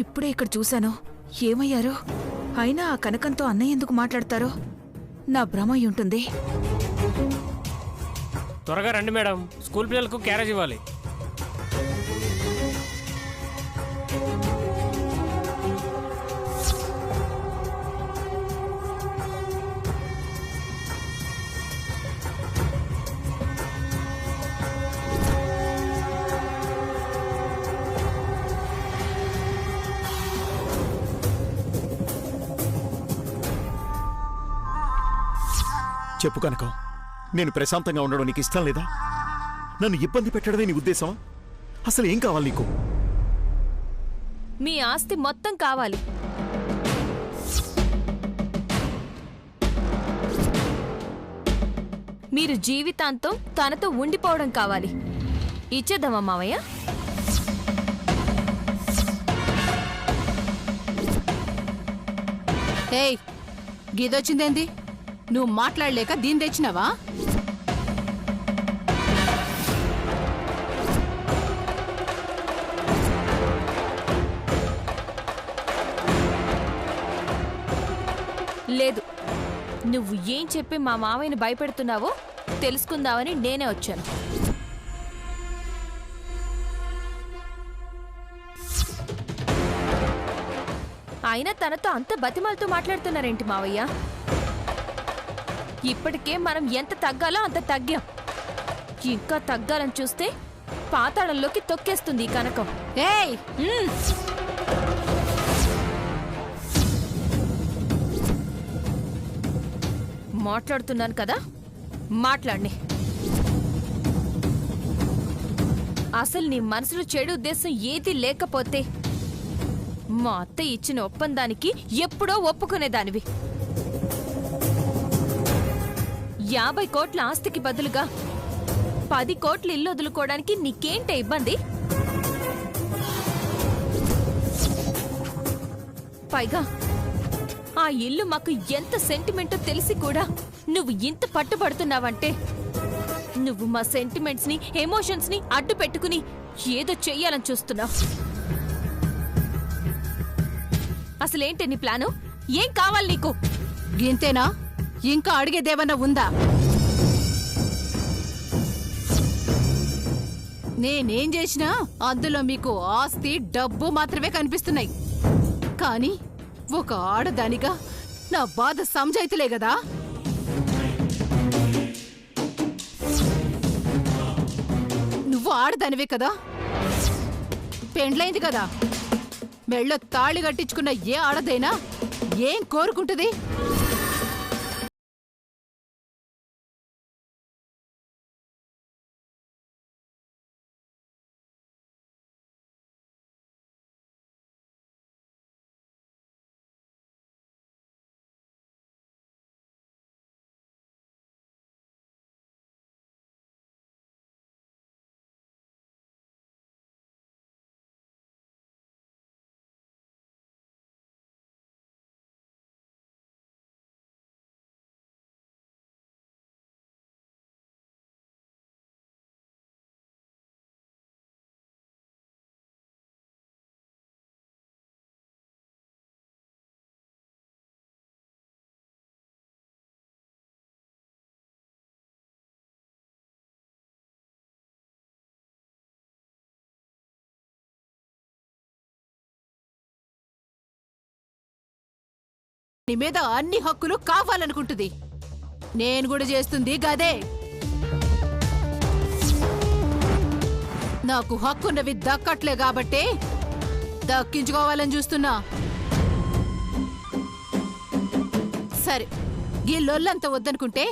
ఇప్పుడే ఇక్కడ చూశాను. ఏమయ్యారు? అయినా ఆ కనకంతో అన్నయ్య ఎందుకు మాట్లాడతారో నా భ్రమ అయి ఉంటుంది. త్వరగా రండి మేడం, స్కూల్ పిల్లలకు క్యారేజ్ ఇవ్వాలి. చెప్పు కనకం, నేను ప్రశాంతంగా ఉండడం నీకు ఇష్టం లేదా? నన్ను ఇబ్బంది పెట్టడమే నీ ఉద్దేశమా? అసలు ఏం కావాలి నీకు? మీ ఆస్తి మొత్తం కావాలి. మీరు జీవితాంతం తనతో ఉండిపోవడం కావాలి. ఇచ్చేద్దామా మావయ్య? ఏయ్, గీదొచ్చిందేంది? నువ్వు మాట్లాడలేక దీని తెచ్చినావా? లేదు, నువ్వు ఏం చెప్పి మా మావయ్యని భయపెడుతున్నావో తెలుసుకుందామని నేనే వచ్చాను. అయినా తనతో అంత బతిమాలతో మాట్లాడుతున్నారేంటి మావయ్య? ఇప్పటికే మనం ఎంత తగ్గాలో అంత తగ్గాం. ఇంకా తగ్గాలని చూస్తే పాతాళంలోకి తొక్కేస్తుంది ఈ కనకం. ఏయ్, మాట్లాడుతున్నాను కదా, మాట్లాడి. అసలు నీ మనసులో చెడు ఉద్దేశం ఏది లేకపోతే మా అత్త ఇచ్చిన ఒప్పందానికి ఎప్పుడో ఒప్పుకునేదానివి. 50 కోట్ల ఆస్తికి బదులుగా 10 కోట్ల ఇల్లు వదులుకోవడానికి నీకేంటే ఇబ్బంది? పైగా ఆ ఇల్లు మాకు ఎంత సెంటిమెంటో తెలిసి కూడా నువ్వు ఇంత పట్టుబడుతున్నావంటే నువ్వు మా సెంటిమెంట్స్ ని, ఎమోషన్స్ ని అడ్డు పెట్టుకుని ఏదో చెయ్యాలని చూస్తున్నావు. అసలేంటి నీ ప్లాను? ఏం కావాలి నీకు? గింతేనా? ఇంకా అడిగేదేమన్నా ఉందా? నేనేం చేసినా అందులో మీకు ఆస్తి, డబ్బు మాత్రమే కనిపిస్తున్నాయి. కానీ ఒక ఆడదానిగా నా బాధ సంజాయితలే గదా. నువ్వు ఆడదానివే కదా, పెండ్లైంది కదా. మెళ్ళో తాళి కట్టించుకున్న ఏ ఆడదైనా ఏం కోరుకుంటుంది? నీ మీద అన్ని హక్కులు కావాలనుకుంటుంది. నేను కూడా చేస్తుంది గదే. నాకు హక్కున్నవి దక్కట్లే కాబట్టే దక్కించుకోవాలని చూస్తున్నా. సరే, ఈ లొల్లంతా వద్దనుకుంటే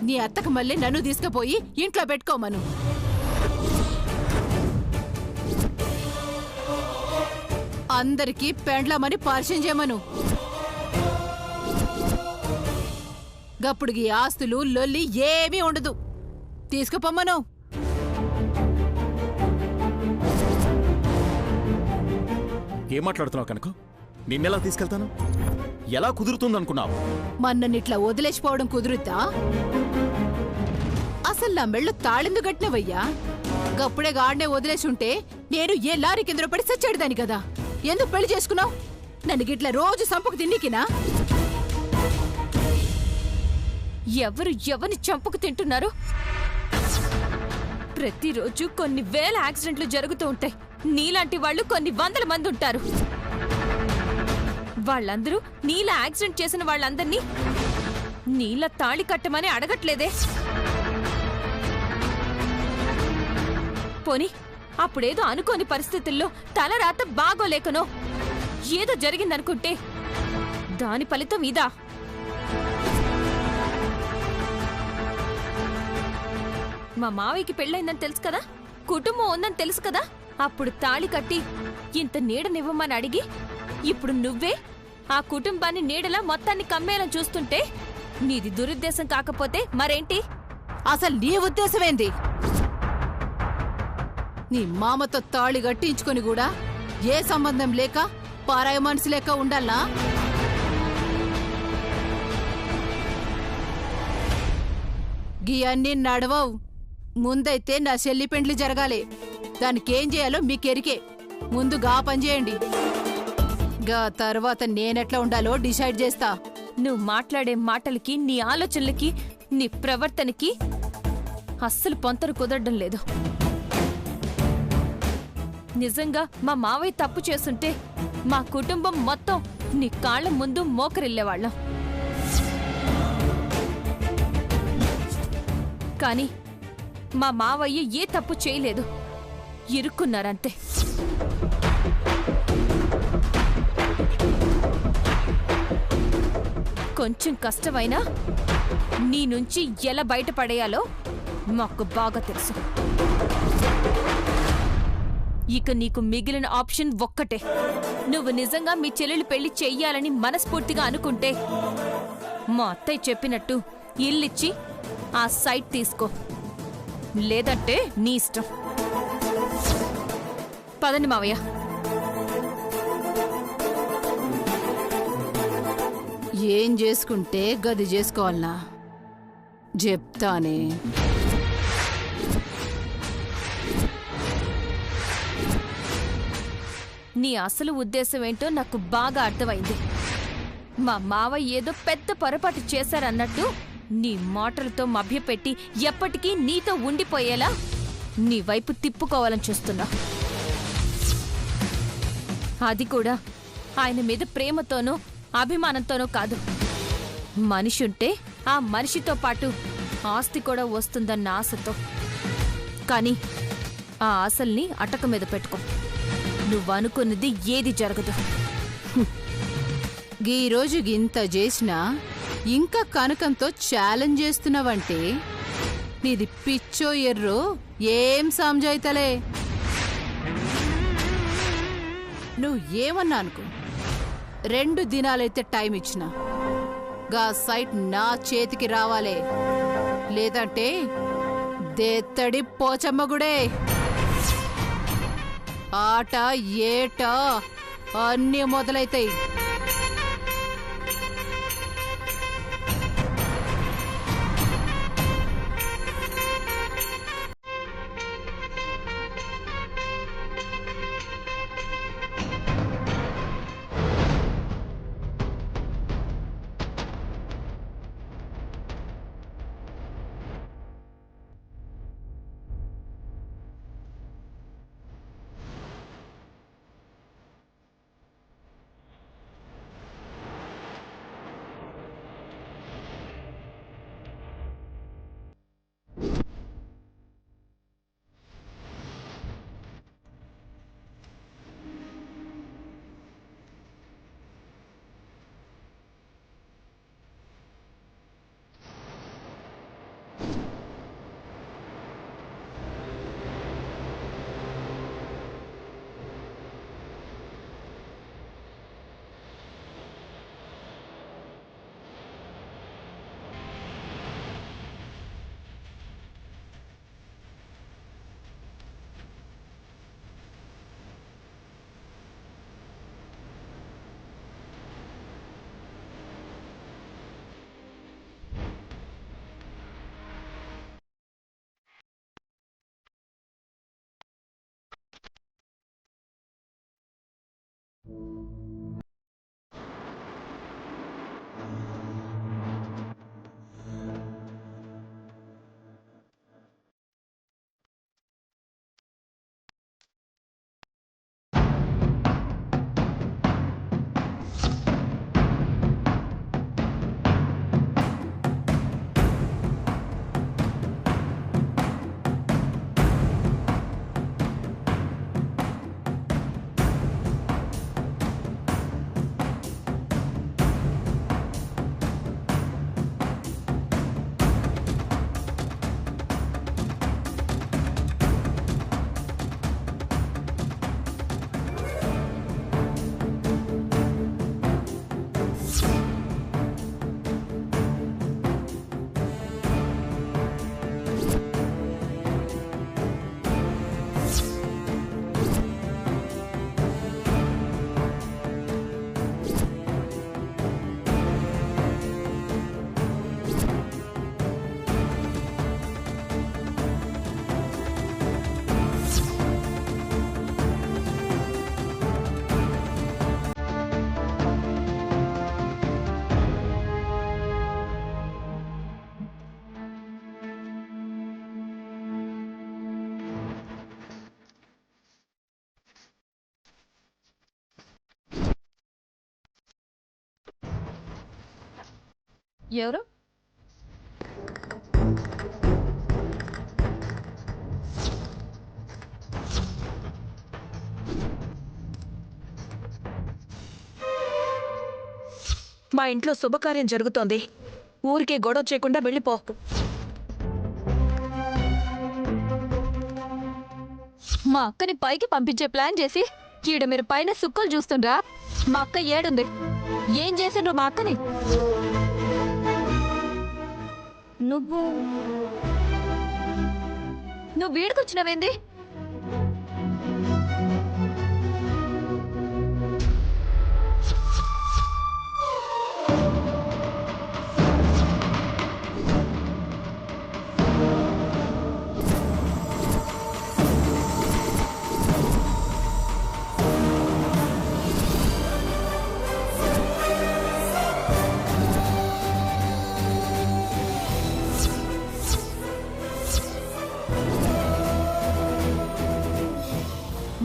నీ అత్తకు మళ్ళీ నన్ను తీసుకుపోయి ఇంట్లో పెట్టుకోమను. అందరికీ పెండ్లామని పరిచయం చేయమను. గప్పుడు ఈ ఆస్తులు, లొల్లి ఏమీ ఉండదు. తీసుకుపోమ్మను. ఏం మాట్లాడుతున్నావు కనుక? నిన్నెలా తీసుకెళ్తాను? ఎలా కుదురుతుందనుకున్నావు? మన్ననిట్లా వదిలేసిపోవడం కుదురుద్దా? అసలు నా మెళ్ళు తాళెందు గట్టినవయ్యా. గప్పుడే గాడినే వదిలేసుంటే నేను ఏ లారీ కింద పడి సచ్చాడుదాని కదా. ఎందుకు పెళ్లి చేసుకున్నావు? నన్ను గిట్ల రోజు సంపుకు తిండికినా? ఎవరు ఎవరిని చంపుకు తింటున్నారు? ప్రతిరోజు కొన్ని వేల యాక్సిడెంట్లు జరుగుతూ ఉంటాయి. నీలాంటి వాళ్ళు కొన్ని వందల మంది ఉంటారు. వాళ్ళందరూ నీలా యాక్సిడెంట్ చేసిన వాళ్ళందర్నీ నీలా తాళి కట్టమని అడగట్లేదే. పోనీ అప్పుడేదో అనుకోని పరిస్థితుల్లో తలరాత బాగోలేకనో ఏదో జరిగిందనుకుంటే దాని ఫలితం ఇదా? మా మావయ్యకి పెళ్ళైందని తెలుసు కదా, కుటుంబం ఉందని తెలుసు కదా, అప్పుడు తాళి కట్టి ఇంత నీడనివ్వమని అడిగి ఇప్పుడు నువ్వే ఆ కుటుంబాన్ని నీడలా మొత్తాన్ని కమ్మేయాలని చూస్తుంటే నీది దురుద్దేశం కాకపోతే మరేంటి? అసలు నీ ఉద్దేశమేంది? నీ మామతో తాళి కట్టించుకొని కూడా ఏ సంబంధం లేక పారాయ మనసు లేక ఉండాలా? గియన్నీ నడవవు. ముందైతే నా చెల్లి పెండ్లి జరగాలి. దానికేం చేయాలో మీకెరికే. ముందుగా పని చేయండి. గా తర్వాత నేనెట్లా ఉండాలో డిసైడ్ చేస్తా. నువ్వు మాట్లాడే మాటలకి, నీ ఆలోచనలకి, నీ ప్రవర్తనకి అస్సలు పొంతరు కుదరడం లేదు. నిజంగా మా మావయ్య తప్పు చేస్తుంటే మా కుటుంబం మొత్తం నీ కాళ్ళ ముందు మోకరిల్లేవాళ్ళం. కానీ మా మావయ్య ఏ తప్పు చేయలేదు, ఇరుక్కున్నారంతే. కొంచెం కష్టమైనా నీ నుంచి ఎలా బయటపడేయాలో మాకు బాగా తెలుసు. ఇక నీకు మిగిలిన ఆప్షన్ ఒక్కటే. నువ్వు నిజంగా మీ చెల్లెలు పెళ్లి చెయ్యాలని మనస్ఫూర్తిగా అనుకుంటే మా అత్తయ్య చెప్పినట్టు ఇల్లిచ్చి ఆ సైట్ తీసుకో. లేదంటే నీ ఇష్టం. పదండి మావయ్య. ఏం చేసుకుంటే గది చేసుకోవాలనా చెప్తానే. నీ అసలు ఉద్దేశం ఏంటో నాకు బాగా అర్థమైంది. మా మావయ్య ఏదో పెద్ద పొరపాటు చేశారన్నట్టు నీ మాటలతో మభ్యపెట్టి ఎప్పటికీ నీతో ఉండిపోయేలా నీ వైపు తిప్పుకోవాలని చూస్తున్నా. అది కూడా ఆయన మీద ప్రేమతోనో అభిమానంతోనో కాదు. మనిషి ఉంటే ఆ మనిషితో పాటు ఆస్తి కూడా వస్తుందన్న ఆశతో. కానీ ఆ ఆశల్ని అటక మీద పెట్టుకో. నువ్వనుకున్నది ఏది జరగదు. ఈరోజు ఇంత చేసినా ఇంకా కనకంతో ఛాలెంజ్ చేస్తున్నావంటే నీది పిచ్చో ఎర్రో ఏం సంజాయితలే. నువ్వు ఏమన్నా అనుకో, 2 దినాలైతే టైం ఇచ్చిన గా సైట్ నా చేతికి రావాలే. లేదంటే దేత్తడి పోచమ్మగుడే. ఆట ఏట అన్నీ మొదలైతాయి. ఎవరు? మా ఇంట్లో శుభకార్యం జరుగుతోంది. ఊరికే గొడవ చేయకుండా వెళ్ళిపో. మా అక్కని పైకి పంపించే ప్లాన్ చేసి ఈడ మీరు పైన సుక్కలు చూస్తుండ్రా? మా అక్క ఏడుంది? ఏం చేసిండ్రు మా అక్కని? నువ్వు వీడికొచ్చినవేంది?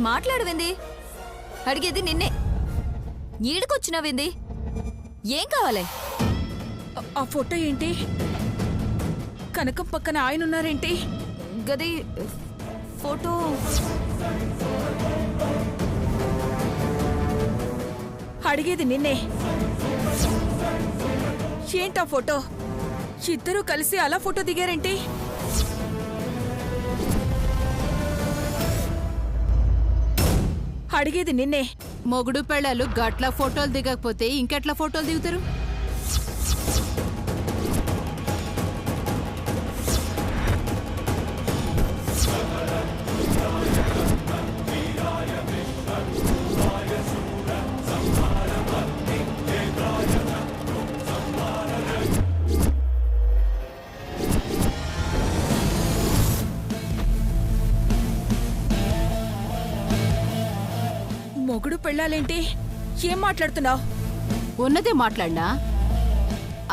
మాట్లాడవేంది? అడిగేది నిన్నే. ఈడుకొచ్చినావేంది? ఏం కావాలి? ఆ ఫోటో ఏంటి? కనకం పక్కన ఆయన ఉన్నారేంటి? గది ఫోటో. అడిగేది నిన్నే. ఏంటా ఫోటో? ఇద్దరూ కలిసి అలా ఫోటో దిగారేంటి? అడిగేది నిన్నే. మొగుడు పెళ్ళాలు గట్ల ఫోటోలు దిగకపోతే ఇంకెట్లా ఫోటోలు దిగుతారు? మొగుడు పెళ్ళాలేంటి? ఏం మాట్లాడుతున్నావు? ఉన్నదే మాట్లాడినా.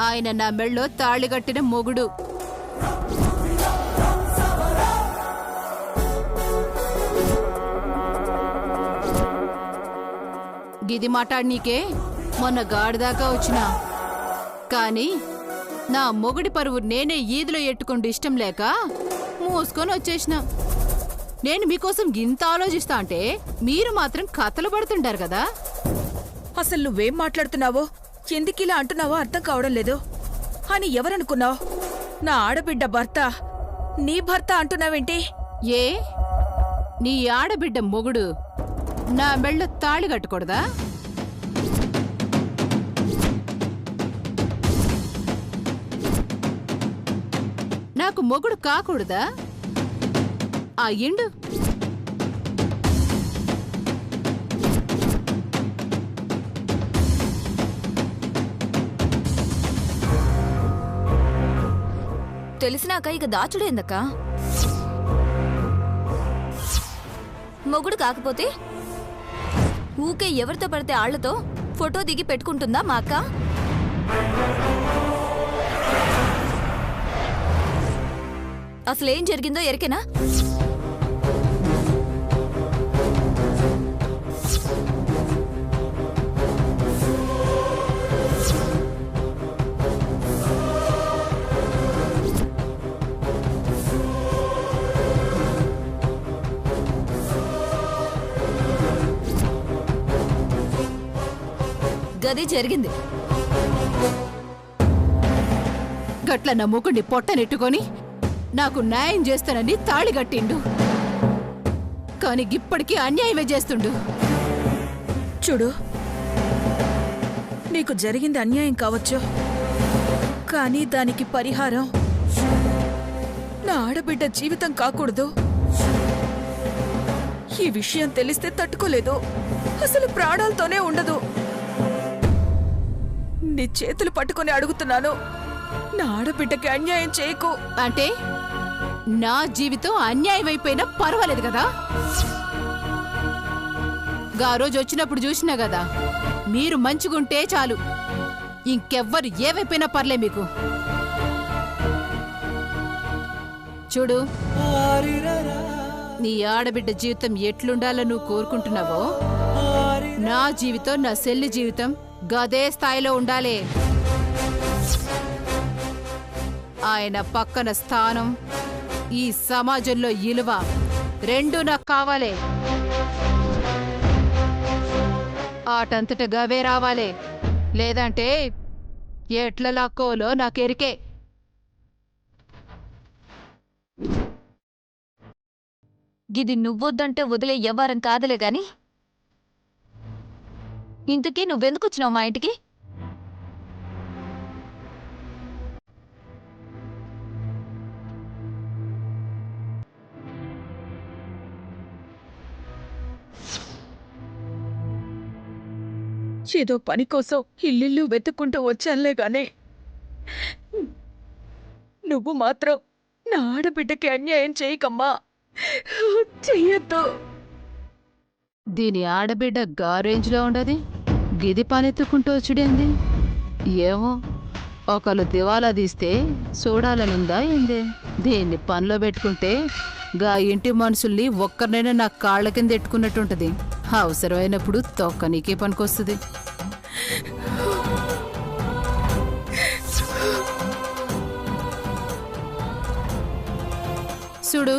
ఆయన నా మెళ్ళో తాళిగట్టిన మొగుడు. గిది మాట్లాడనీకే మొన్న గాడిదాకా వచ్చినా. కానీ నా మొగుడి పరువు నేనే ఈదులో ఎట్టుకుంటూ ఇష్టం లేక మూసుకొని వచ్చేసిన. నేను మీకోసం ఇంత ఆలోచిస్తా అంటే మీరు మాత్రం కథలు పడుతుంటారు కదా. అసలు నువ్వేం మాట్లాడుతున్నావో, ఎందుకిలా అంటున్నావో అర్థం కావడం లేదు. అని ఎవరనుకున్నావు? నా ఆడబిడ్డ భర్త నీ భర్త అంటున్నావేంటి? ఏ నీ ఆడబిడ్డ మొగుడు నా మెళ్ళ తాళి కట్టకూడదా? నాకు మొగుడు కాకూడదా? అయ్యిండు. తెలిసినాక ఇక దాచుడు ఎందుక? మొగుడు కాకపోతే ఊకే ఎవరితో పడితే ఆళ్లతో ఫోటో దిగి పెట్టుకుంటుందా మా అక్క? అసలేం జరిగిందో ఎరికేనా? గది జరిగింది. గట్ల నా మూకుడిని పొట్టనెట్టుకొని నాకు న్యాయం చేస్తానని తాళి కట్టిండు. కాని ఇప్పటికీ అన్యాయమే చేస్తుండు. చూడు, నీకు జరిగింది అన్యాయం కావచ్చు, కానీ దానికి పరిహారం నా ఆడబిడ్డ జీవితం కాకూడదు. ఈ విషయం తెలిస్తే తట్టుకోలేదు, అసలు ప్రాణాలతోనే ఉండదు. నీ చేతులు పట్టుకొని అడుగుతున్నాను, నా ఆడబిడ్డకి అన్యాయం చేయకు. అంటే నా జీవితం అన్యాయం అయిపోయినా పర్వాలేదు కదా? గా రోజు వచ్చినప్పుడు చూసినా కదా, మీరు మంచిగుంటే చాలు, ఇంకెవ్వరు ఏవైపోయినా పర్లే మీకు. చూడు, నీ ఆడబిడ్డ జీవితం ఎట్లుండాలో నువ్వు కోరుకుంటున్నావో, నా జీవితం, నా సెల్లి జీవితం గదే స్థాయిలో ఉండాలి. ఆయన పక్కన స్థానం, ఈ సమాజంలో ఇలువ రెండు నాకు కావాలి. ఆటంతట గవే రావాలి, లేదంటే ఎట్ల లాక్కోలో నాకెరికే. గిది నువ్వొద్దంటే వదిలే వ్యవహారం కాదులే గాని, ఇంతకీ నువ్వెందుకొచ్చినావు మా ఇంటికి? ఏదో పని కోసం ఇల్లు వెతుక్కుంటూ వచ్చానులే గానే, నువ్వు మాత్రం నా ఆడబిడ్డకి అన్యాయం చేయకమ్మా, చెయ్యొద్దు. దీని ఆడబిడ్డ గా రేంజ్లో ఉండదు, గిది పనెత్తుకుంటూ వచ్చుడేంది? ఏమో, ఒకళ్ళు దివాలా తీస్తే చూడాలనుందా ఏంది? దీన్ని పనిలో పెట్టుకుంటే గా ఇంటి మనుషుల్ని ఒక్కరినైనా నా కాళ్ళ కింద ఎట్టుకున్నట్టుంటది. అవసరమైనప్పుడు తొక్క నీకే పనికొస్తుంది. చూడు,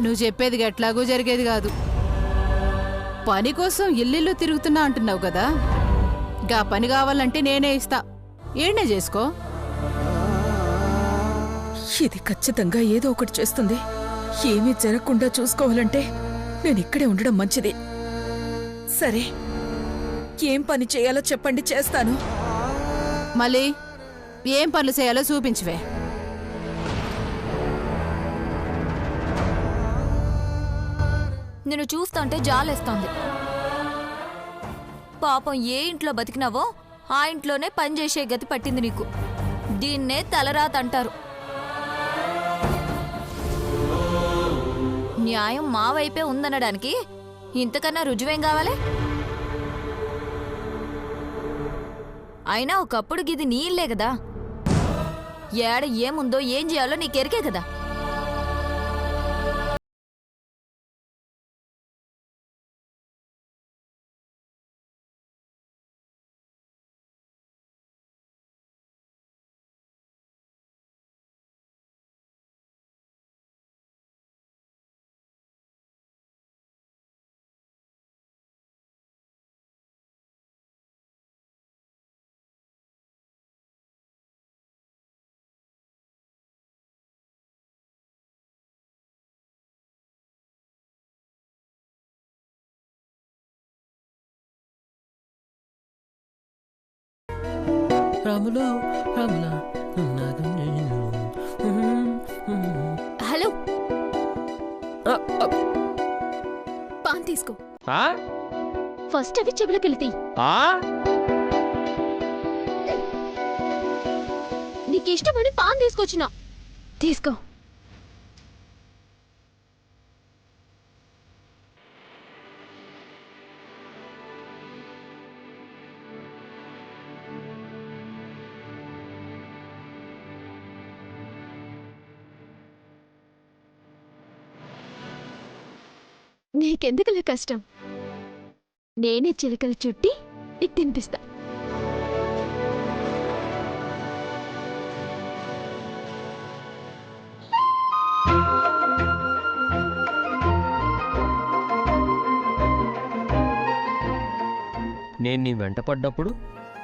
నువ్వు చెప్పేది ఎట్లాగూ జరిగేది కాదు. పని కోసం ఇల్లు తిరుగుతున్నా అంటున్నావు కదా, గా పని కావాలంటే నేనే ఇస్తా, ఏడ్నే చేసుకో. ఇది ఖచ్చితంగా ఏదో ఒకటి చేస్తుంది. ఏమీ జరగకుండా చూసుకోవాలంటే నేను ఇక్కడే ఉండడం మంచిది. సరే, ఏం పని చేయాలో చెప్పండి, చేస్తాను. మళ్ళీ ఏం పనులు చేయాలో చూపించవే. నిన్ను చూస్తుంటే జాలేస్తోంది. పాపం ఏ ఇంట్లో బతికినావో ఆ ఇంట్లోనే పనిచేసే గతి పట్టింది నీకు. దీన్నే తలరాత అంటారు. న్యాయం మా వైపే ఉందనడానికి ఇంతకన్నా రుజువేం కావాలి? అయినా ఒకప్పుడు గిది నీ ఇల్లే కదా, ఏడ ఏముందో ఏం చేయాలో నీకెరికే కదా. హలో, పాన్ తీసుకో. ఫస్ట్ అవి చెవులకెళ్తాయి. నీకు ఇష్టమని పాన్ తీసుకొచ్చిన, తీసుకో. నీకెందుకులే కష్టం, నేనే చిలకలు చుట్టి నీకు తినిపిస్తా. నేను నీ వెంట పడ్డప్పుడు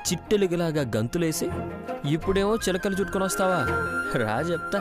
చిట్టెలుగులాగా గంతులేసి ఇప్పుడేమో చిలకలు చుట్టుకొని వస్తావా? రా చెప్తా.